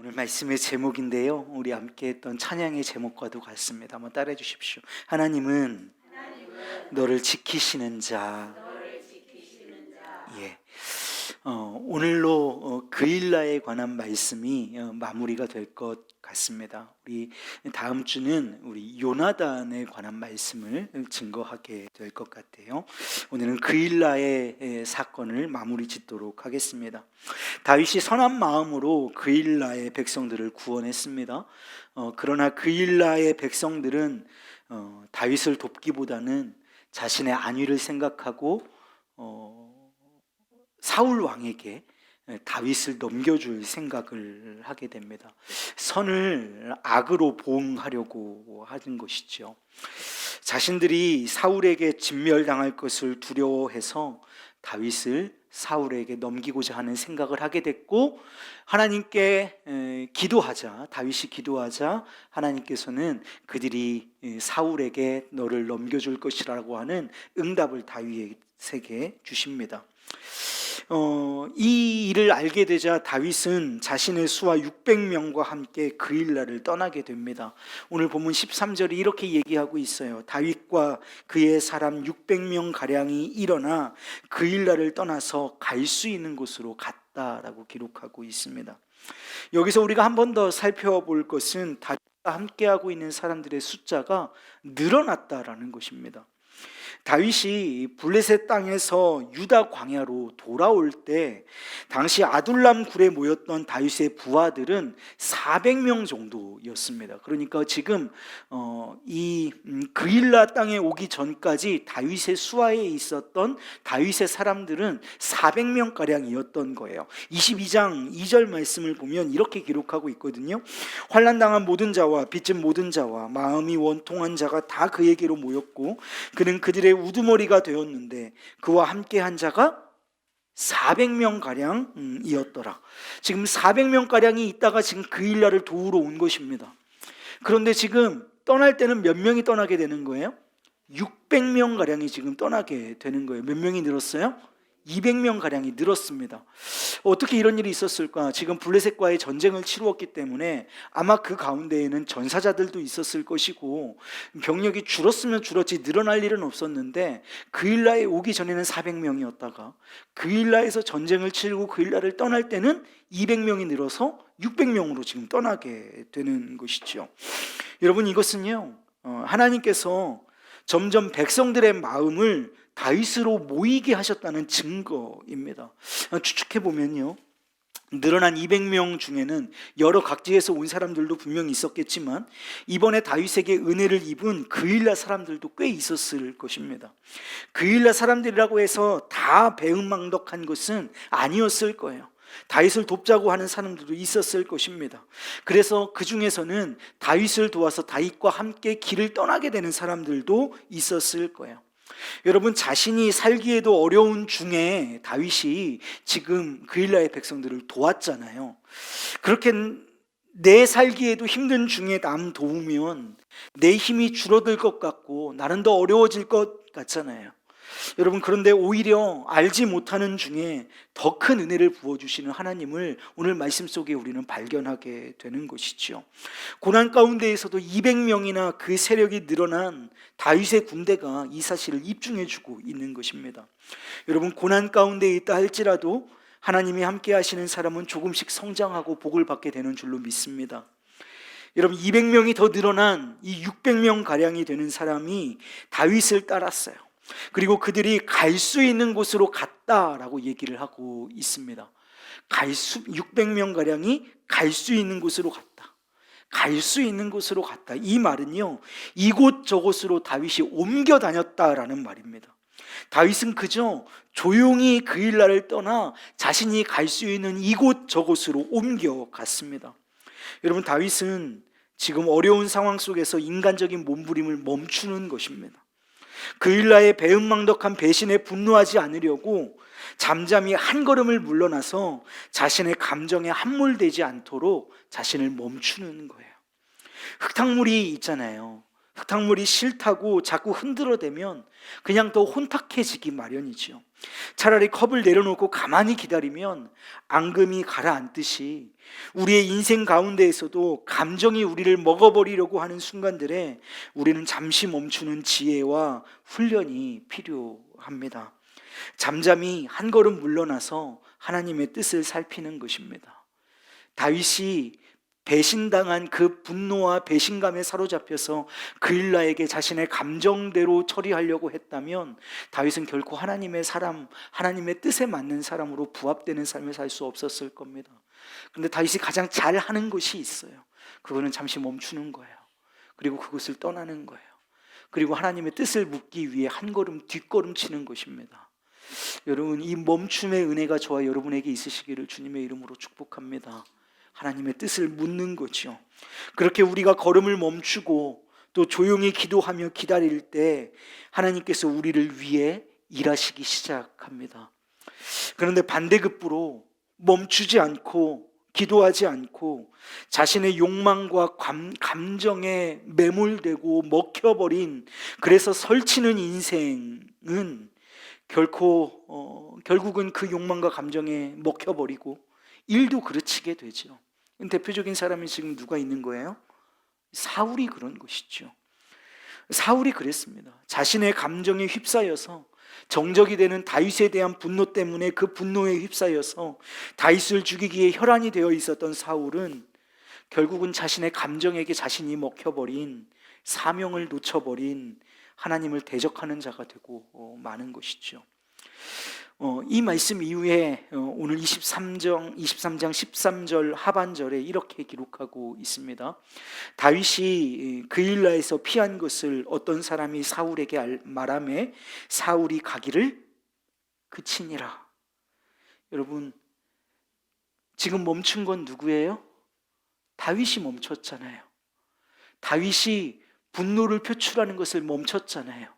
오늘 말씀의 제목인데요, 우리 함께 했던 찬양의 제목과도 같습니다. 한번 따라해 주십시오. 하나님은 너를 지키시는 자. 예. 오늘로 그일라에 관한 말씀이 마무리가 될 것 같습니다. 우리 다음 주는 우리 요나단에 관한 말씀을 증거하게 될 것 같아요. 오늘은 그일라의 사건을 마무리 짓도록 하겠습니다. 다윗이 선한 마음으로 그일라의 백성들을 구원했습니다. 그러나 그일라의 백성들은 다윗을 돕기보다는 자신의 안위를 생각하고 사울 왕에게 다윗을 넘겨줄 생각을 하게 됩니다. 선을 악으로 보응하려고 하는 것이죠. 자신들이 사울에게 진멸당할 것을 두려워해서 다윗을 사울에게 넘기고자 하는 생각을 하게 됐고, 하나님께 기도하자, 다윗이 기도하자 하나님께서는 그들이 사울에게 너를 넘겨줄 것이라고 하는 응답을 다윗에게 주십니다. 이 일을 알게 되자 다윗은 자신의 수하 600명과 함께 그일라를 떠나게 됩니다. 오늘 본문 13절이 이렇게 얘기하고 있어요. 다윗과 그의 사람 600명 가량이 일어나 그일라를 떠나서 갈 수 있는 곳으로 갔다라고 기록하고 있습니다. 여기서 우리가 한 번 더 살펴볼 것은 다윗과 함께하고 있는 사람들의 숫자가 늘어났다라는 것입니다. 다윗이 블레셋 땅에서 유다 광야로 돌아올 때 당시 아둘람 굴에 모였던 다윗의 부하들은 400명 정도였습니다. 그러니까 지금 이 그일라 땅에 오기 전까지 다윗의 수하에 있었던 다윗의 사람들은 400명가량이었던 거예요. 22장 2절 말씀을 보면 이렇게 기록하고 있거든요. 환난당한 모든 자와 빚진 모든 자와 마음이 원통한 자가 다 그에게로 모였고 그는 그들의 우두머리가 되었는데 그와 함께한 자가 400명가량이었더라. 지금 400명가량이 있다가 지금 그일라를 도우러 온 것입니다. 그런데 지금 떠날 때는 몇 명이 떠나게 되는 거예요? 600명가량이 지금 떠나게 되는 거예요. 몇 명이 늘었어요? 200명가량이 늘었습니다. 어떻게 이런 일이 있었을까? 지금 블레셋과의 전쟁을 치루었기 때문에 아마 그 가운데에는 전사자들도 있었을 것이고 병력이 줄었으면 줄었지 늘어날 일은 없었는데 그일라에 오기 전에는 400명이었다가 그일라에서 전쟁을 치르고 그일라를 떠날 때는 200명이 늘어서 600명으로 지금 떠나게 되는 것이죠. 여러분, 이것은요, 하나님께서 점점 백성들의 마음을 다윗으로 모이게 하셨다는 증거입니다. 추측해 보면요, 늘어난 200명 중에는 여러 각지에서 온 사람들도 분명히 있었겠지만 이번에 다윗에게 은혜를 입은 그일라 사람들도 꽤 있었을 것입니다. 그일라 사람들이라고 해서 다 배은망덕한 것은 아니었을 거예요. 다윗을 돕자고 하는 사람들도 있었을 것입니다. 그래서 그 중에서는 다윗을 도와서 다윗과 함께 길을 떠나게 되는 사람들도 있었을 거예요. 여러분, 자신이 살기에도 어려운 중에 다윗이 지금 그일라의 백성들을 도왔잖아요. 그렇게 내 살기에도 힘든 중에 남 도우면 내 힘이 줄어들 것 같고 나는 더 어려워질 것 같잖아요. 여러분, 그런데 오히려 알지 못하는 중에 더 큰 은혜를 부어주시는 하나님을 오늘 말씀 속에 우리는 발견하게 되는 것이죠. 고난 가운데에서도 200명이나 그 세력이 늘어난 다윗의 군대가 이 사실을 입증해주고 있는 것입니다. 여러분, 고난 가운데 있다 할지라도 하나님이 함께 하시는 사람은 조금씩 성장하고 복을 받게 되는 줄로 믿습니다. 여러분, 200명이 더 늘어난 이 600명 가량이 되는 사람이 다윗을 따랐어요. 그리고 그들이 갈 수 있는 곳으로 갔다라고 얘기를 하고 있습니다. 600명가량이 갈 수 있는 곳으로 갔다. 갈 수 있는 곳으로 갔다. 이 말은요, 이곳 저곳으로 다윗이 옮겨 다녔다라는 말입니다. 다윗은 그저 조용히 그일라를 떠나 자신이 갈 수 있는 이곳 저곳으로 옮겨 갔습니다. 여러분, 다윗은 지금 어려운 상황 속에서 인간적인 몸부림을 멈추는 것입니다. 그일라의 배은망덕한 배신에 분노하지 않으려고 잠잠히 한 걸음을 물러나서 자신의 감정에 함몰되지 않도록 자신을 멈추는 거예요. 흙탕물이 있잖아요. 흙탕물이 싫다고 자꾸 흔들어대면 그냥 더 혼탁해지기 마련이죠. 차라리 컵을 내려놓고 가만히 기다리면 앙금이 가라앉듯이 우리의 인생 가운데에서도 감정이 우리를 먹어버리려고 하는 순간들에 우리는 잠시 멈추는 지혜와 훈련이 필요합니다. 잠잠히 한 걸음 물러나서 하나님의 뜻을 살피는 것입니다. 다윗이 배신당한 그 분노와 배신감에 사로잡혀서 그일라에게 자신의 감정대로 처리하려고 했다면 다윗은 결코 하나님의 사람, 하나님의 뜻에 맞는 사람으로 부합되는 삶을 살 수 없었을 겁니다. 그런데 다윗이 가장 잘하는 것이 있어요. 그거는 잠시 멈추는 거예요. 그리고 그것을 떠나는 거예요. 그리고 하나님의 뜻을 묻기 위해 한 걸음 뒷걸음 치는 것입니다. 여러분, 이 멈춤의 은혜가 저와 여러분에게 있으시기를 주님의 이름으로 축복합니다. 하나님의 뜻을 묻는 거죠. 그렇게 우리가 걸음을 멈추고 또 조용히 기도하며 기다릴 때 하나님께서 우리를 위해 일하시기 시작합니다. 그런데 반대급부로 멈추지 않고 기도하지 않고 자신의 욕망과 감정에 매몰되고 먹혀버린, 그래서 설치는 인생은 결국은 그 욕망과 감정에 먹혀버리고 일도 그르치게 되죠. 대표적인 사람이 지금 누가 있는 거예요? 사울이 그런 것이죠. 사울이 그랬습니다. 자신의 감정에 휩싸여서 정적이 되는 다윗에 대한 분노 때문에 그 분노에 휩싸여서 다윗을 죽이기에 혈안이 되어 있었던 사울은 결국은 자신의 감정에게 자신이 먹혀버린, 사명을 놓쳐버린 하나님을 대적하는 자가 되고 마는 것이죠. 이 말씀 이후에 오늘 23장 13절 하반절에 이렇게 기록하고 있습니다. 다윗이 그일라에서 피한 것을 어떤 사람이 사울에게 말하매 사울이 가기를 그치니라. 여러분, 지금 멈춘 건 누구예요? 다윗이 멈췄잖아요. 다윗이 분노를 표출하는 것을 멈췄잖아요.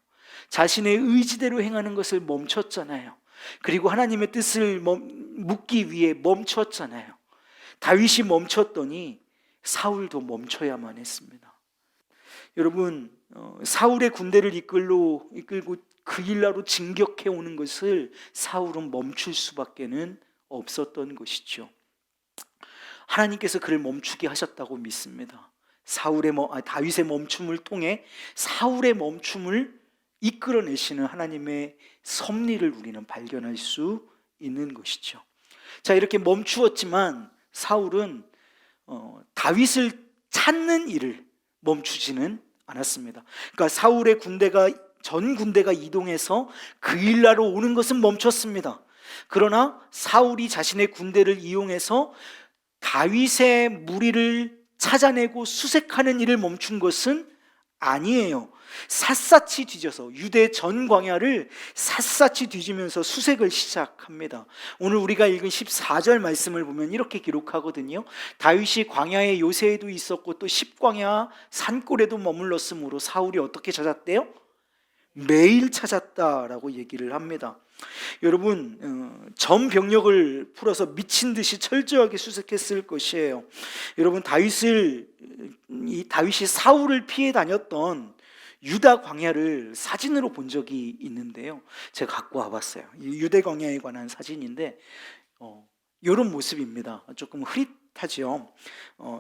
자신의 의지대로 행하는 것을 멈췄잖아요. 그리고 하나님의 뜻을 묻기 위해 멈췄잖아요. 다윗이 멈췄더니 사울도 멈춰야만 했습니다. 여러분, 사울의 군대를 이끌고 그일라로 진격해 오는 것을 사울은 멈출 수밖에는 없었던 것이죠. 하나님께서 그를 멈추게 하셨다고 믿습니다. 다윗의 멈춤을 통해 사울의 멈춤을 이끌어내시는 하나님의 섭리를 우리는 발견할 수 있는 것이죠. 자, 이렇게 멈추었지만 사울은 다윗을 찾는 일을 멈추지는 않았습니다. 그러니까 사울의 전 군대가 이동해서 그일라로 오는 것은 멈췄습니다. 그러나 사울이 자신의 군대를 이용해서 다윗의 무리를 찾아내고 수색하는 일을 멈춘 것은 아니에요. 샅샅이 뒤져서 유대 전 광야를 샅샅이 뒤지면서 수색을 시작합니다. 오늘 우리가 읽은 14절 말씀을 보면 이렇게 기록하거든요. 다윗이 광야의 요새에도 있었고 또 십광야 산골에도 머물렀으므로 사울이 어떻게 찾았대요? 매일 찾았다라고 얘기를 합니다. 여러분, 전 병력을 풀어서 미친 듯이 철저하게 수색했을 것이에요. 여러분, 다윗이 사울을 피해 다녔던 유다 광야를 사진으로 본 적이 있는데요. 제가 갖고 와봤어요. 유대 광야에 관한 사진인데 이런 모습입니다. 조금 흐릿하죠.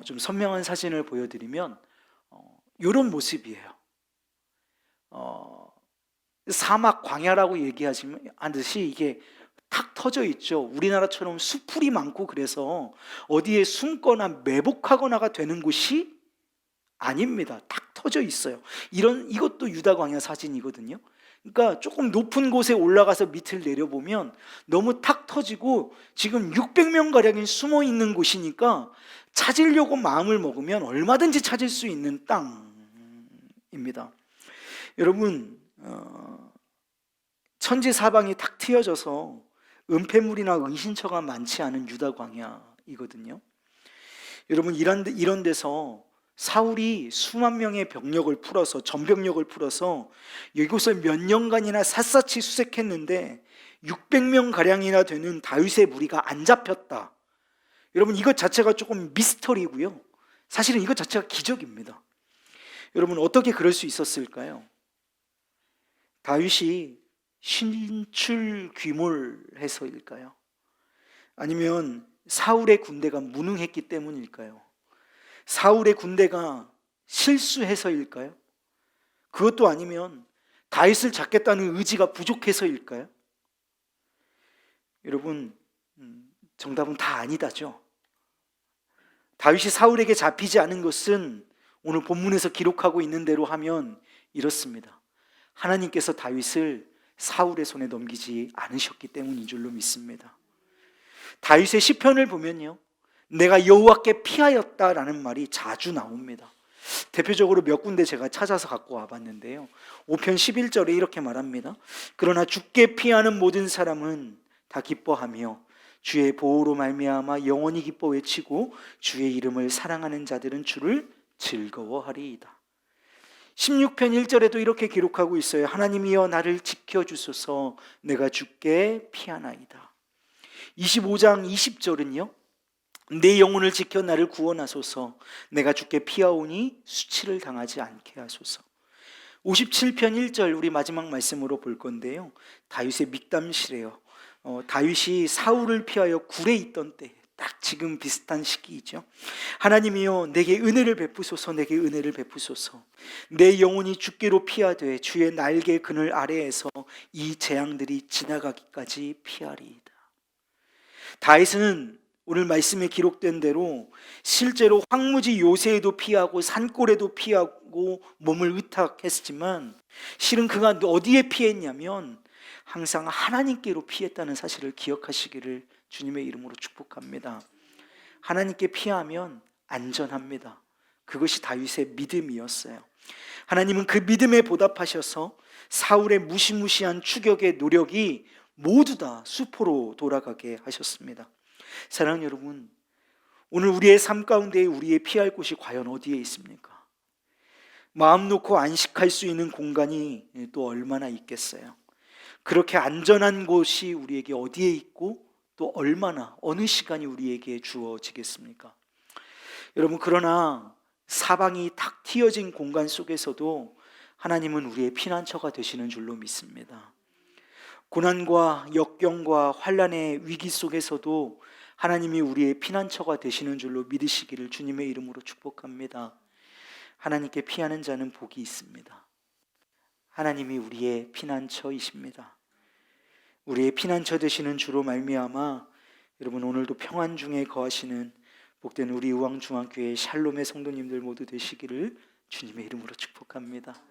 좀 선명한 사진을 보여드리면 이런 모습이에요. 사막 광야라고 얘기하듯이 이게 탁 터져 있죠. 우리나라처럼 수풀이 많고 그래서 어디에 숨거나 매복하거나가 되는 곳이 아닙니다. 탁 터져 있어요. 이것도 유다 광야 사진이거든요. 그러니까 조금 높은 곳에 올라가서 밑을 내려보면 너무 탁 터지고 지금 600명 가량이 숨어 있는 곳이니까 찾으려고 마음을 먹으면 얼마든지 찾을 수 있는 땅입니다. 여러분, 천지사방이 탁 트여져서 은폐물이나 은신처가 많지 않은 유다 광야이거든요. 여러분, 이런 데서 사울이 수만 명의 전병력을 풀어서 이곳을 몇 년간이나 샅샅이 수색했는데 600명 가량이나 되는 다윗의 무리가 안 잡혔다. 여러분, 이것 자체가 조금 미스터리고요. 사실은 이것 자체가 기적입니다. 여러분 어떻게 그럴 수 있었을까요? 다윗이 신출귀몰해서일까요? 아니면 사울의 군대가 무능했기 때문일까요? 사울의 군대가 실수해서일까요? 그것도 아니면 다윗을 잡겠다는 의지가 부족해서일까요? 여러분, 정답은 다 아니다죠. 다윗이 사울에게 잡히지 않은 것은 오늘 본문에서 기록하고 있는 대로 하면 이렇습니다. 하나님께서 다윗을 사울의 손에 넘기지 않으셨기 때문인 줄로 믿습니다. 다윗의 시편을 보면요, 내가 여호와께 피하였다라는 말이 자주 나옵니다. 대표적으로 몇 군데 제가 찾아서 갖고 와봤는데요, 5편 11절에 이렇게 말합니다. 그러나 주께 피하는 모든 사람은 다 기뻐하며 주의 보호로 말미암아 영원히 기뻐 외치고 주의 이름을 사랑하는 자들은 주를 즐거워하리이다. 16편 1절에도 이렇게 기록하고 있어요. 하나님이여 나를 지켜주소서 내가 주께 피하나이다. 25장 20절은요, 내 영혼을 지켜 나를 구원하소서 내가 주께 피하오니 수치를 당하지 않게 하소서. 57편 1절 우리 마지막 말씀으로 볼 건데요, 다윗의 믹담시래요. 다윗이 사울을 피하여 굴에 있던 때, 딱 지금 비슷한 시기이죠. 하나님이여 내게 은혜를 베푸소서 내게 은혜를 베푸소서 내 영혼이 주께로 피하되 주의 날개 그늘 아래에서 이 재앙들이 지나가기까지 피하리이다. 다윗은 오늘 말씀에 기록된 대로 실제로 황무지 요새에도 피하고 산골에도 피하고 몸을 의탁했지만 실은 그가 어디에 피했냐면 항상 하나님께로 피했다는 사실을 기억하시기를 주님의 이름으로 축복합니다. 하나님께 피하면 안전합니다. 그것이 다윗의 믿음이었어요. 하나님은 그 믿음에 보답하셔서 사울의 무시무시한 추격의 노력이 모두 다 수포로 돌아가게 하셨습니다. 사랑하는 여러분, 오늘 우리의 삶 가운데 우리의 피할 곳이 과연 어디에 있습니까? 마음 놓고 안식할 수 있는 공간이 또 얼마나 있겠어요? 그렇게 안전한 곳이 우리에게 어디에 있고 또 얼마나 어느 시간이 우리에게 주어지겠습니까? 여러분, 그러나 사방이 탁 트여진 공간 속에서도 하나님은 우리의 피난처가 되시는 줄로 믿습니다. 고난과 역경과 환난의 위기 속에서도 하나님이 우리의 피난처가 되시는 줄로 믿으시기를 주님의 이름으로 축복합니다. 하나님께 피하는 자는 복이 있습니다. 하나님이 우리의 피난처이십니다. 우리의 피난처 되시는 주로 말미암아 여러분 오늘도 평안 중에 거하시는 복된 우리 의왕중앙교회 샬롬의 성도님들 모두 되시기를 주님의 이름으로 축복합니다.